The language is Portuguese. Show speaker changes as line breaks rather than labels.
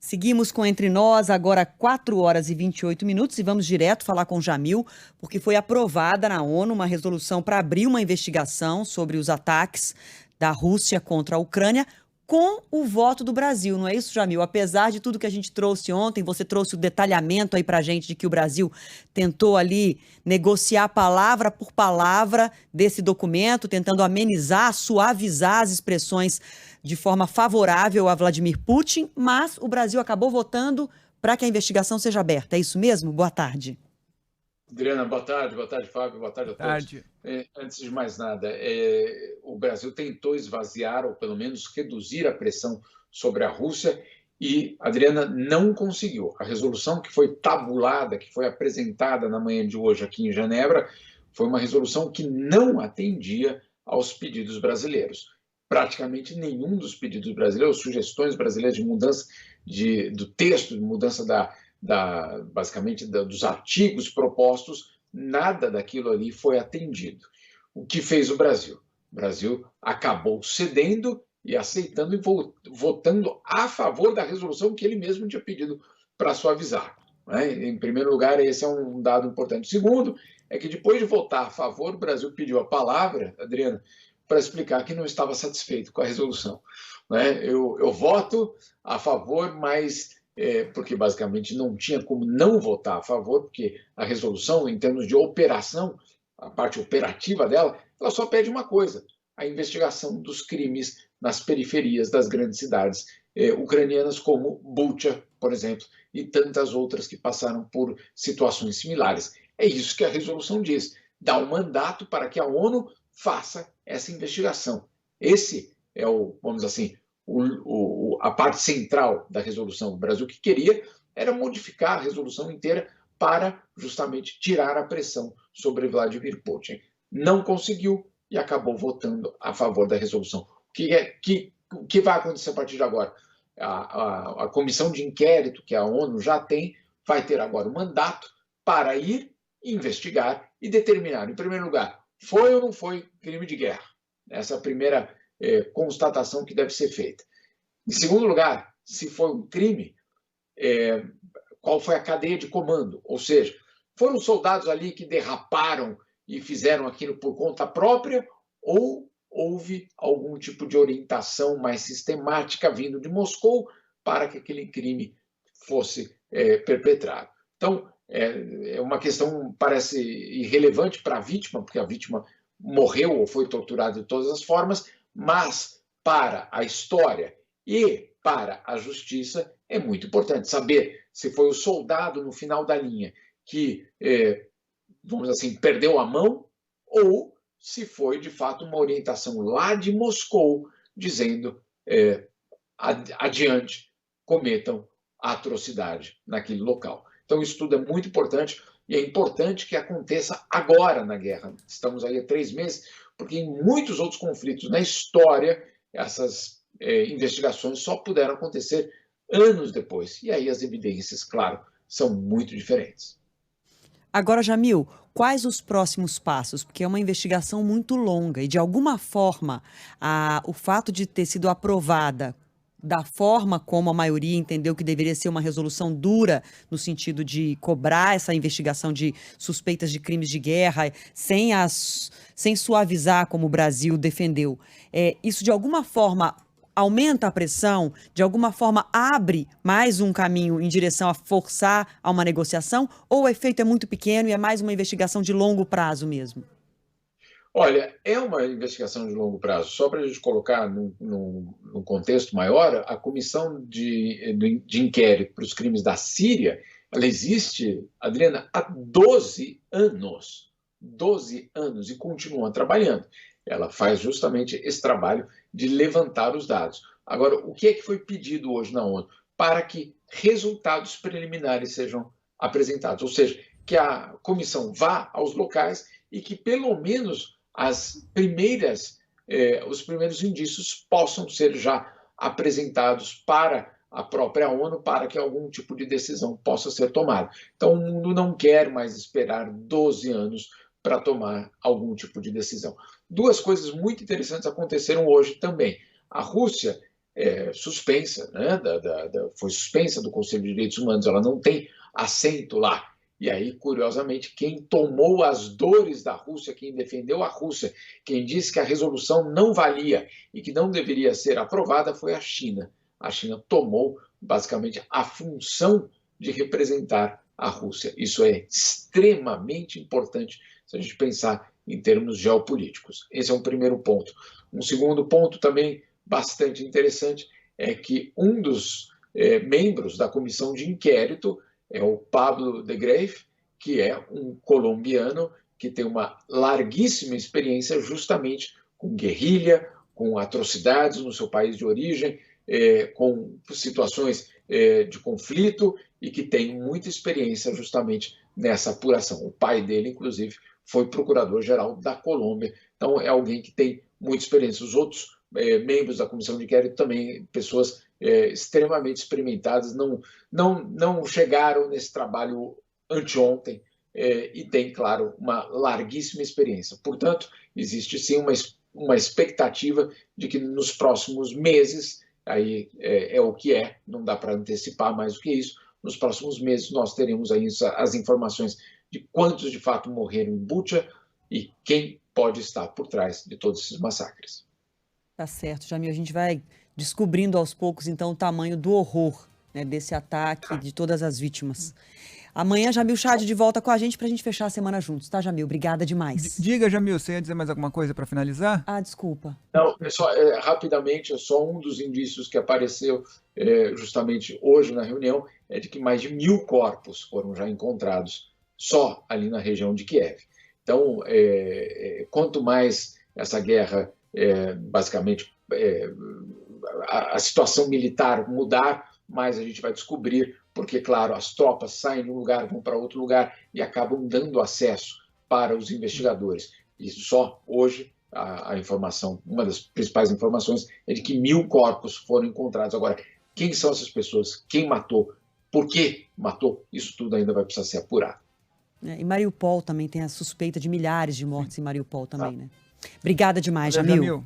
Seguimos com Entre Nós, agora 4 horas e 28 minutos, e vamos direto falar com o Jamil, porque foi aprovada na ONU uma resolução para abrir uma investigação sobre os ataques da Rússia contra a Ucrânia, com o voto do Brasil, não é isso, Jamil? Apesar de tudo que a gente trouxe ontem, você trouxe o detalhamento aí para a gente de que o Brasil tentou ali negociar palavra por palavra desse documento, tentando amenizar, suavizar as expressões de forma favorável a Vladimir Putin, mas o Brasil acabou votando para que a investigação seja aberta. É isso mesmo? Boa tarde.
Adriana, boa tarde, Fábio, boa tarde a todos. Antes de mais nada, o Brasil tentou esvaziar, ou pelo menos reduzir a pressão sobre a Rússia, e, Adriana, não conseguiu. A resolução que foi tabulada, que foi apresentada na manhã de hoje aqui em Genebra, foi uma resolução que não atendia aos pedidos brasileiros. Praticamente nenhum dos pedidos brasileiros, sugestões brasileiras de mudança do texto, de mudança basicamente dos artigos propostos, nada daquilo ali foi atendido. O que fez o Brasil? O Brasil acabou cedendo e aceitando e votando a favor da resolução que ele mesmo tinha pedido para suavizar, né? Em primeiro lugar, esse é um dado importante. Segundo, é que depois de votar a favor, o Brasil pediu a palavra, Adriana, para explicar que não estava satisfeito com a resolução, né? Eu voto a favor, mas porque basicamente não tinha como não votar a favor, porque a resolução, em termos de operação, a parte operativa dela, ela só pede uma coisa: a investigação dos crimes nas periferias das grandes cidades ucranianas, como Bucha, por exemplo, e tantas outras que passaram por situações similares. É isso que a resolução diz: dá um mandato para que a ONU faça essa investigação. Esse é vamos dizer assim, a parte central da resolução. O Brasil que queria era modificar a resolução inteira para justamente tirar a pressão sobre Vladimir Putin. Não conseguiu e acabou votando a favor da resolução. O que vai acontecer a partir de agora? A comissão de inquérito que a ONU já tem vai ter agora o mandato para ir investigar e determinar, em primeiro lugar, foi ou não foi crime de guerra. Essa é a primeira constatação que deve ser feita. Em segundo lugar, se foi um crime, qual foi a cadeia de comando? Ou seja, foram soldados ali que derraparam e fizeram aquilo por conta própria, ou houve algum tipo de orientação mais sistemática vindo de Moscou para que aquele crime fosse perpetrado? Então, é uma questão, parece irrelevante para a vítima, porque a vítima morreu ou foi torturada de todas as formas, mas para a história e para a justiça é muito importante saber se foi o soldado no final da linha que, vamos dizer assim, perdeu a mão, ou se foi, de fato, uma orientação lá de Moscou dizendo adiante, cometam a atrocidade naquele local. Então, isso tudo é muito importante, e é importante que aconteça agora na guerra. Estamos aí há 3 meses, porque em muitos outros conflitos na história, essas investigações só puderam acontecer anos depois. E aí as evidências, claro, são muito diferentes.
Agora, Jamil, quais os próximos passos? Porque é uma investigação muito longa e, de alguma forma, o fato de ter sido aprovada da forma como a maioria entendeu que deveria ser uma resolução dura, no sentido de cobrar essa investigação de suspeitas de crimes de guerra, sem suavizar como o Brasil defendeu. Isso, de alguma forma, aumenta a pressão, de alguma forma abre mais um caminho em direção a forçar a uma negociação, ou o efeito é muito pequeno e é mais uma investigação de longo prazo mesmo?
Olha, é uma investigação de longo prazo. Só para a gente colocar num contexto maior, a comissão de inquérito para os crimes da Síria, ela existe, Adriana, há 12 anos. 12 anos, e continua trabalhando. Ela faz justamente esse trabalho de levantar os dados. Agora, o que é que foi pedido hoje na ONU? Para que resultados preliminares sejam apresentados, ou seja, que a comissão vá aos locais e que pelo menos os primeiros indícios possam ser já apresentados para a própria ONU, para que algum tipo de decisão possa ser tomada. Então, o mundo não quer mais esperar 12 anos para tomar algum tipo de decisão. 2 coisas muito interessantes aconteceram hoje também. A Rússia suspensa, né? Foi suspensa do Conselho de Direitos Humanos, ela não tem assento lá. E aí, curiosamente, quem tomou as dores da Rússia, quem defendeu a Rússia, quem disse que a resolução não valia e que não deveria ser aprovada foi a China. A China tomou, basicamente, a função de representar a Rússia. Isso é extremamente importante se a gente pensar em termos geopolíticos. Esse é um primeiro ponto. Um segundo ponto também bastante interessante é que um dos membros da comissão de inquérito é o Pablo de Greiff, que é um colombiano que tem uma larguíssima experiência justamente com guerrilha, com atrocidades no seu país de origem, com situações de conflito e que tem muita experiência justamente nessa apuração. O pai dele, inclusive, foi procurador-geral da Colômbia, então é alguém que tem muita experiência. Os outros membros da comissão de inquérito também, pessoas extremamente experimentadas, não chegaram nesse trabalho anteontem e tem, claro, uma larguíssima experiência. Portanto, existe sim uma expectativa de que nos próximos meses, aí é o que não dá para antecipar mais do que isso, nos próximos meses nós teremos aí as informações de quantos de fato morreram em Bucha e quem pode estar por trás de todos esses massacres.
Tá certo, Jamil. A gente vai descobrindo aos poucos, então, o tamanho do horror, né, desse ataque, de todas as vítimas. Amanhã, Jamil Chad de volta com a gente pra gente fechar a semana juntos, tá, Jamil? Obrigada demais.
Diga, Jamil, você ia dizer mais alguma coisa para finalizar?
Ah, desculpa.
Não, rapidamente, é só um dos indícios que apareceu justamente hoje na reunião, é de que mais de 1.000 corpos foram já encontrados só ali na região de Kiev. Então, quanto mais essa guerra, basicamente, a situação militar mudar, mais a gente vai descobrir, porque, claro, as tropas saem de um lugar, vão para outro lugar e acabam dando acesso para os investigadores. E só hoje a informação, uma das principais informações, é de que 1.000 corpos foram encontrados. Agora, quem são essas pessoas? Quem matou? Por que matou? Isso tudo ainda vai precisar ser apurado.
Em Mariupol também tem a suspeita de milhares de mortes em Mariupol também, né? Obrigada demais, Jamil.